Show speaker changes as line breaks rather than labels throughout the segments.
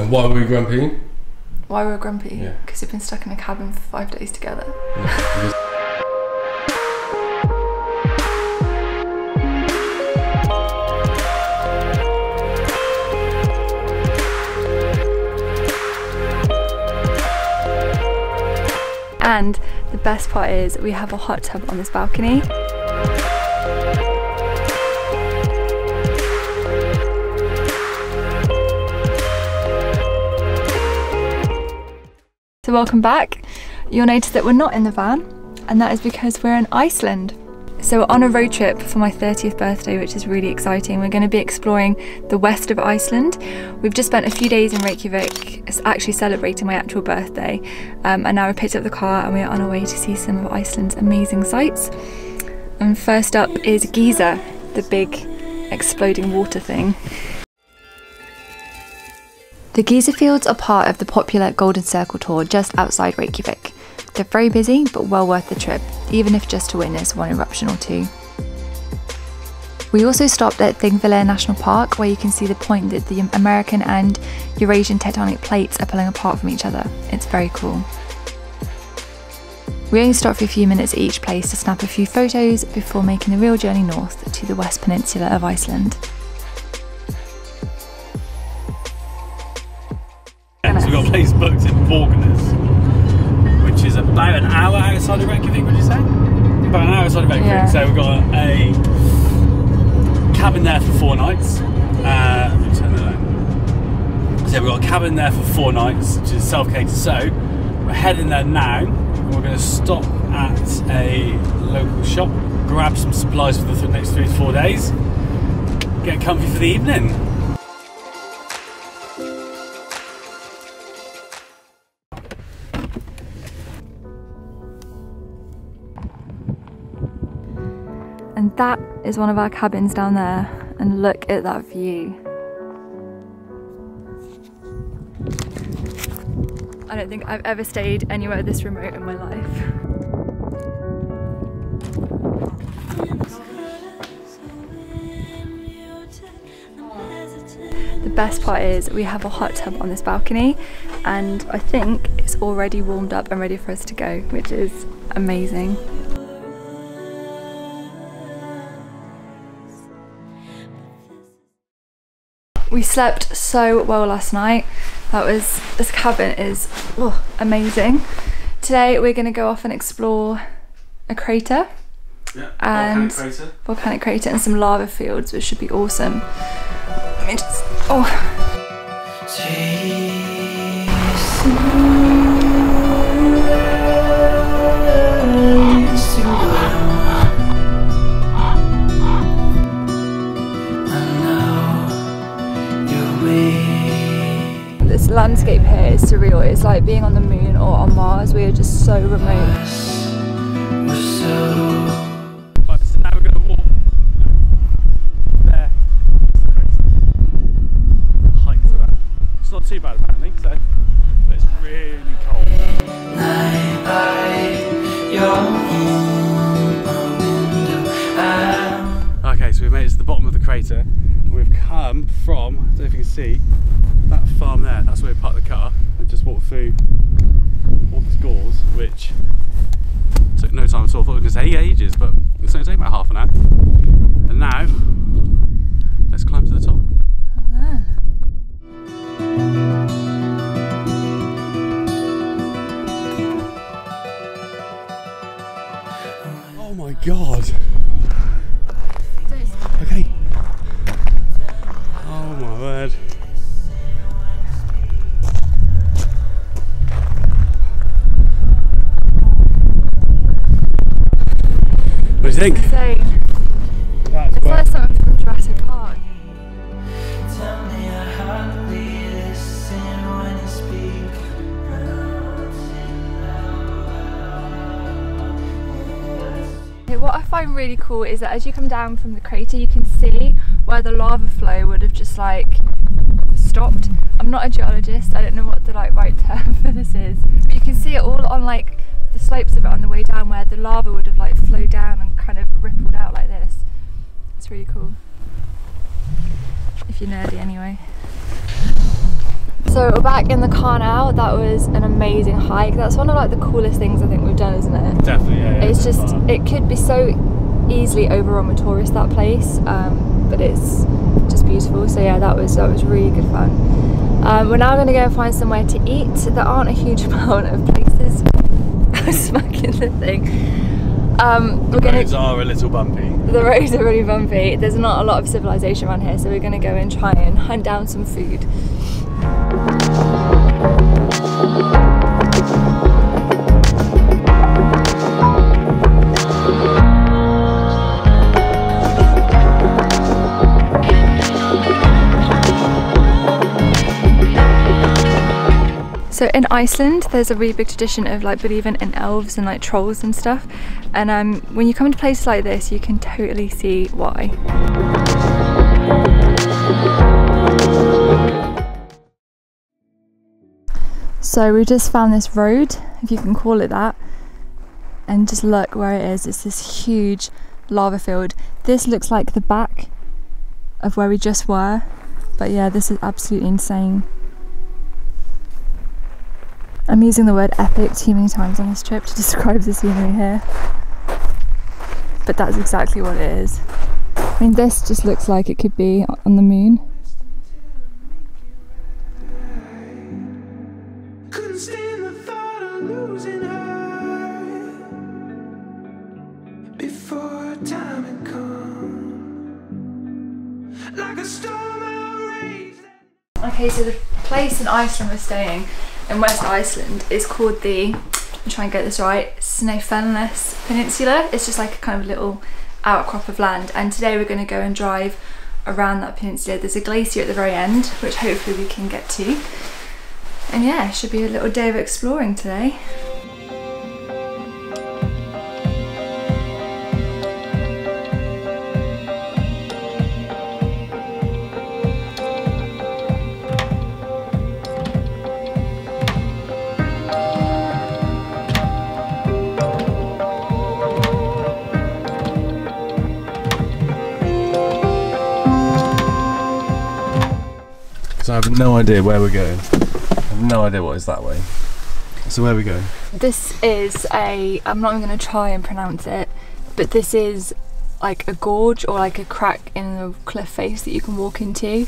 And why were we grumpy?
Why were we grumpy?
Yeah.
Because we've been stuck in a cabin for 5 days together.
Yeah,
And the best part is we have a hot tub on this balcony. So welcome back. You'll notice that we're not in the van, and that is because we're in Iceland. So we're on a road trip for my 30th birthday, which is really exciting. We're going to be exploring the west of Iceland. We've just spent a few days in Reykjavik, actually celebrating my actual birthday, and now we picked up the car and we are on our way to see some of Iceland's amazing sights. And first up is Giza, the big exploding water thing. The Giza Fields are part of the popular Golden Circle tour just outside Reykjavik. They're very busy, but well worth the trip, even if just to witness one eruption or two. We also stopped at Thingvellir National Park, where you can see the point that the American and Eurasian tectonic plates are pulling apart from each other. It's very cool. We only stopped for a few minutes at each place to snap a few photos before making the real journey north to the West Peninsula of Iceland.
So we've got a place booked in Borgarnes, which is about an hour outside of Reykjavik, would you say? About an hour outside of Reykjavik.
Yeah.
So we've got a cabin there for 4 nights. Let me turn that on. So we've got a cabin there for 4 nights, which is self-catered. So we're heading there now, and we're going to stop at a local shop, grab some supplies for the next 3 to 4 days, get comfy for the evening.
And that is one of our cabins down there, and look at that view. I don't think I've ever stayed anywhere this remote in my life. The best part is we have a hot tub on this balcony, and I think it's already warmed up and ready for us to go, which is amazing. We slept so well last night. This cabin is amazing. Today we're going to go off and explore a crater.
Yeah,
and volcanic crater and some lava fields, which should be awesome. Let me just, This landscape here is surreal. It's like being on the moon or on Mars. We are just so remote.
So now we're going to walk there. Hike to that. It's not too bad apparently, so, but it's really cold. Okay, so we've made it to the bottom of the crater. We've come from, I don't know if you can see, that farm there. That's where we parked the car and just walked through all this gorse, which took no time at all. I thought it was going to take ages, but it's only taken about half an hour. And now, let's climb to the top.
Up there.
Oh my god! Okay. Oh my word. What do you think?
Insane.
That's
It's like something from Jurassic Park. What I find really cool is that as you come down from the crater, you can see where the lava flow would have just like stopped. I'm not a geologist, I don't know what the right term for this is, but you can see it all on like the slopes of it on the way down, where the lava would have like flowed down and kind of rippled out like this. It's really cool. If you're nerdy anyway. So we're back in the car now. That was an amazing hike. That's one of like the coolest things I think we've done, isn't it?
Definitely, yeah.
It's just, it could be so easily overrun with tourists, that place, but it's just beautiful. So yeah, that was really good fun. We're now going to go and find somewhere to eat. There aren't a huge amount of places. I was smacking the thing.
The roads are a little bumpy.
The roads are really bumpy. There's not a lot of civilization around here, so we're going to go and try and hunt down some food. So in Iceland, there's a really big tradition of like believing in elves and like trolls and stuff. And when you come to places like this, you can totally see why. So we just found this road, if you can call it that, and just look where it is. It's this huge lava field. This looks like the back of where we just were, but yeah, this is absolutely insane. I'm using the word epic too many times on this trip to describe the scenery here, but that's exactly what it is. I mean, this just looks like it could be on the moon.
Couldn't stand the thought of losing her before time had come, like a storm outraged.
Okay, so the place in Iceland we're staying, in West Iceland, is called the, I'm trying to get this right, Snaefellsness Peninsula. It's just like a kind of little outcrop of land, and today we're going to go and drive around that peninsula. There's a glacier at the very end, which hopefully we can get to. And yeah, it should be a little day of exploring today.
So I have no idea where we're going. I have no idea what is that way. So where are we going?
This is I'm not even going to try and pronounce it, but this is like a gorge or like a crack in the cliff face that you can walk into.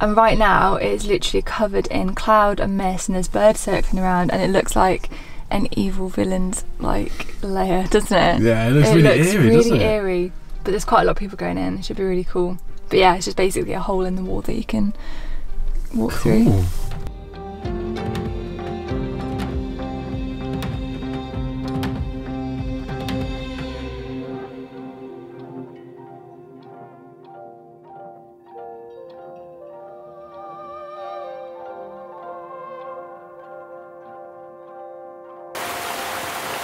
And right now it is literally covered in cloud and mist, and there's birds circling around, and it looks like an evil villain's like lair, doesn't it?
Yeah, it looks really eerie, doesn't it?
Eerie, but there's quite a lot of people going in. It should be really cool. But yeah, it's just basically a hole in the wall that you can walk through.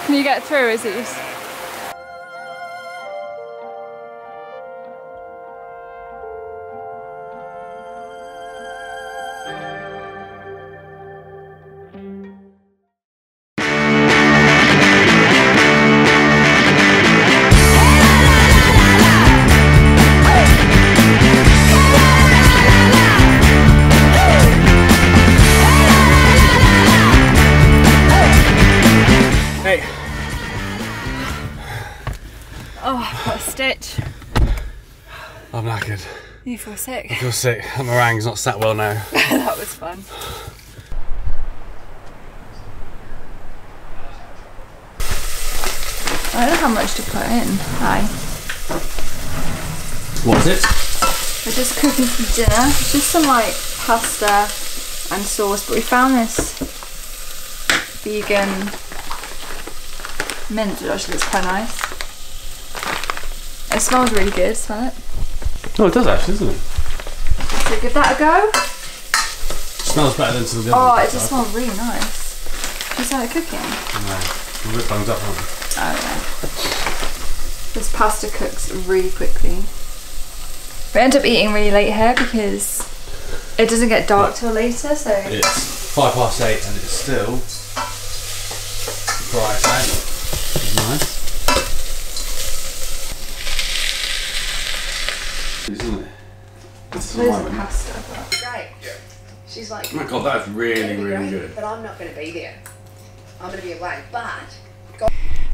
Can you get through? Is it just...
Hey.
Oh, I've got a stitch.
I'm knackered.
You feel sick?
I feel sick. My meringue's not sat well now.
That was fun. I don't know how much to put in. Hi.
What is it?
We're just cooking some dinner. It's just some like pasta and sauce, but we found this vegan mint, which actually looks quite nice. It smells really good, smell it?
Oh, it does actually, doesn't it?
So give that a go.
It smells better than some of the other
Oh,
ones
it just smells really nice. Do you smell it cooking?
No, we're a bit bunged up, aren't we?
Oh yeah. This pasta cooks really quickly. We end up eating really late here because it doesn't get dark till later, so...
It's 8:05 and it's still bright out. Which is nice. Isn't it? This is
Loads of
wine.
pasta, but... Right.
Yeah.
She's like,
Oh my god, that's really, really good.
But I'm not going to be there. I'm going to be away. But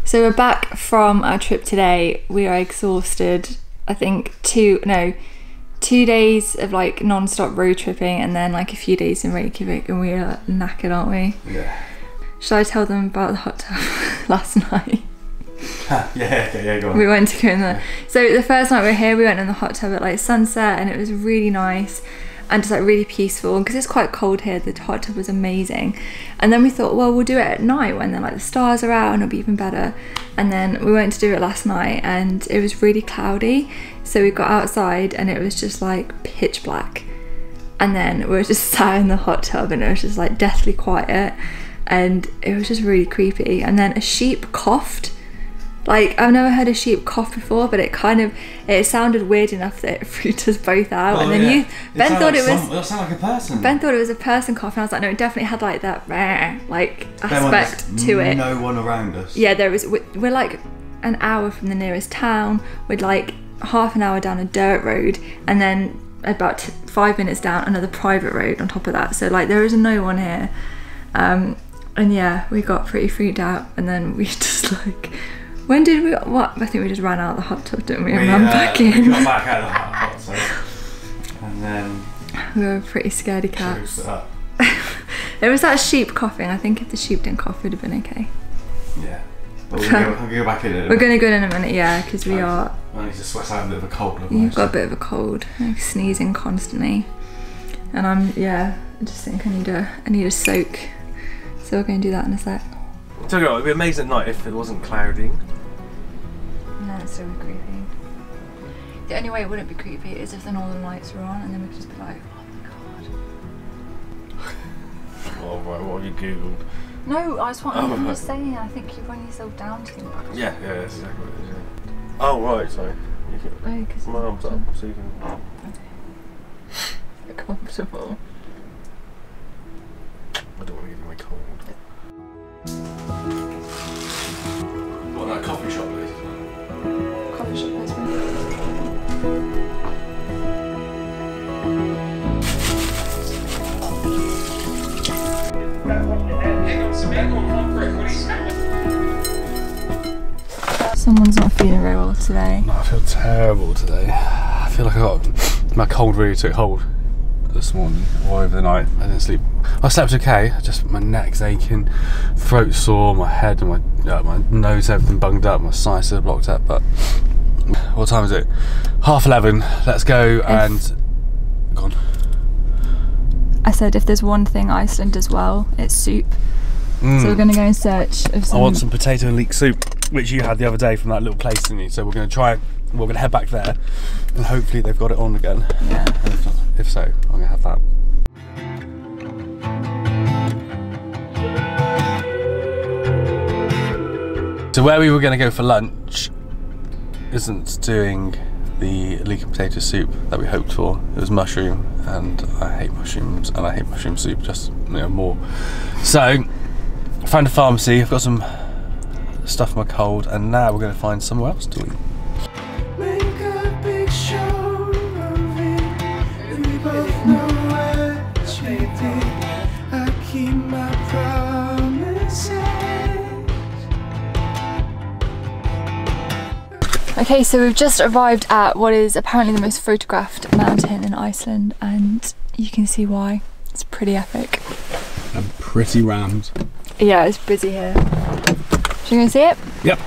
so we're back from our trip today. We are exhausted. I think 2 days of like non-stop road tripping and then like a few days in Reykjavik, and we are knackered, aren't we?
Yeah.
Shall I tell them about the hot tub last night?
Yeah, go on.
We went to go in there. So the first night we were here, we went in the hot tub at like sunset, and it was really nice and just like really peaceful. And because it's quite cold here, the hot tub was amazing. And then we thought, well, we'll do it at night when then like the stars are out and it'll be even better. And then we went to do it last night, and it was really cloudy. So we got outside and it was just like pitch black. And then we were just sat in the hot tub and it was just like deathly quiet. And it was just really creepy. And then a sheep coughed. Like, I've never heard a sheep cough before, but it sounded weird enough that it freaked us both out.
Oh,
and then Ben thought it was...
It'll sound like a person.
Ben thought it was a person coughing. I was like, no, it definitely had like that like aspect to it.
No one around us.
Yeah, there was. We're like an hour from the nearest town. We're like half an hour down a dirt road, and then about 5 minutes down another private road on top of that. So like there is no one here. And yeah, we got pretty freaked out, and then we just like... When did we, what? I think we just ran out of the hot tub, didn't we? And ran back in.
We got back out of the hot tub. And then...
We were pretty scaredy cats.
It up.
There was that sheep coughing. I think if the sheep didn't cough, we'd have been okay.
Yeah. But we'll go back in it.
We're going to go in a minute, yeah, because we are...
I need to sweat out a bit of a cold.
You've got a bit of a cold. Like sneezing constantly. And I just think I need a soak. So we're going to do that in a sec.
So it would be amazing at night if it wasn't cloudy.
No, it's still creepy. The only way it wouldn't be creepy is if the northern lights were on, and then we could just be like, oh my god.
Oh right, what have you googled?
No, I'm just saying, I think you run yourself down too much.
Yeah, that's exactly what it is. Yeah. Oh right, sorry. You can, my arm's up, so you can...
Okay. You're comfortable.
I don't want to give you my cold.
What, that coffee shop place?
Coffee shop place, Someone's not feeling very well today.
No, I feel terrible today. I feel like my cold really took hold this morning or over the night. I didn't sleep. I slept okay, just my neck's aching, throat sore, my head and my nose, everything bunged up, my sinuses are blocked up. But what time is it? 11:30. Let's go and go on.
I said if there's one thing Iceland does well, it's soup. So we're going to go in search of some...
I want some potato and leek soup, which you had the other day from that little place, didn't you? So we're going to try it. We're going to head back there, and hopefully they've got it on again.
Yeah.
And if so, I'm going to have that. So where we were going to go for lunch isn't doing the leek and potato soup that we hoped for. It was mushroom, and I hate mushrooms, and I hate mushroom soup just more. So found a pharmacy. I've got some stuff for my cold, and now we're going to find somewhere else to eat.
Make a big show of it. We both know what you did. I keep my promises.
Okay, so we've just arrived at what is apparently the most photographed mountain in Iceland, and you can see why. It's pretty epic.
I'm pretty rammed.
Yeah, it's busy here. Should we go see it?
Yep.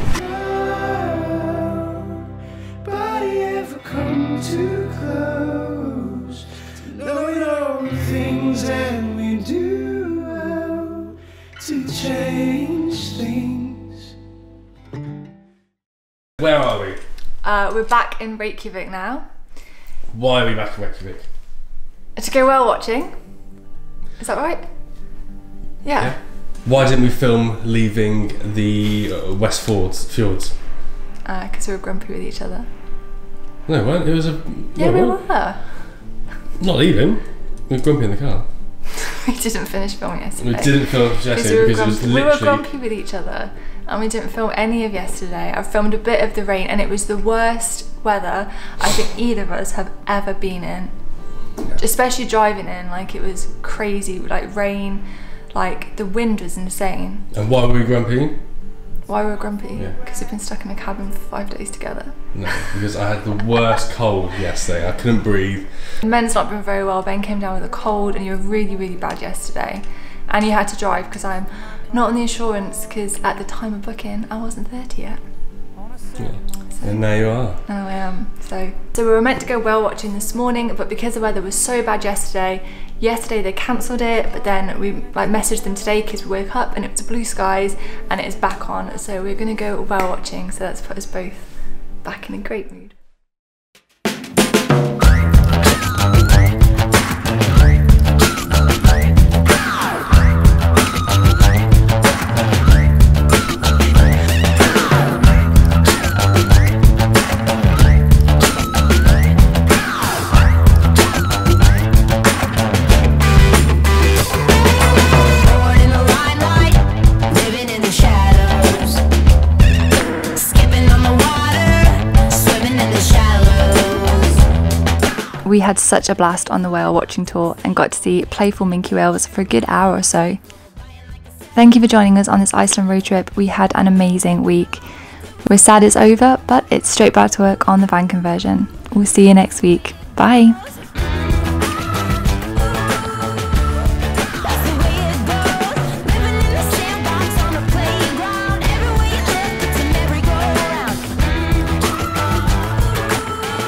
Body ever come too close to knowing all the things that we do to change things.
Where are we?
We're back in Reykjavik now.
Why are we back in Reykjavik?
To go whale watching. Is that right? Yeah.
Why didn't we film leaving the West Fjords?
Because we were grumpy with each other.
No, we weren't. It was a...
Yeah, we were.
Not leaving. We were grumpy in the car.
We didn't finish filming yesterday.
We didn't film yesterday because it was literally...
We were grumpy with each other, and we didn't film any of yesterday. I filmed a bit of the rain, and it was the worst weather I think either of us have ever been in. especially driving in, like it was crazy, like rain, like the wind was insane.
And why were we grumpy?
Why were we grumpy?
Yeah.
Because we've been stuck in a cabin for 5 days together.
No, because I had the worst cold yesterday. I couldn't breathe.
Ben's not been very well. Ben came down with a cold and you were really, really bad yesterday. And you had to drive because I'm not on the insurance because at the time of booking, I wasn't 30 yet.
Yeah. And now you are.
Now I am. So we were meant to go whale watching this morning, but because the weather was so bad yesterday they cancelled it, but then we like messaged them today because we woke up and it was blue skies and it is back on. So we're gonna go whale watching, so that's put us both back in a great mood. We had such a blast on the whale watching tour and got to see playful minke whales for a good hour or so. Thank you for joining us on this Iceland road trip. We had an amazing week. We're sad it's over, but it's straight back to work on the van conversion. We'll see you next week. Bye.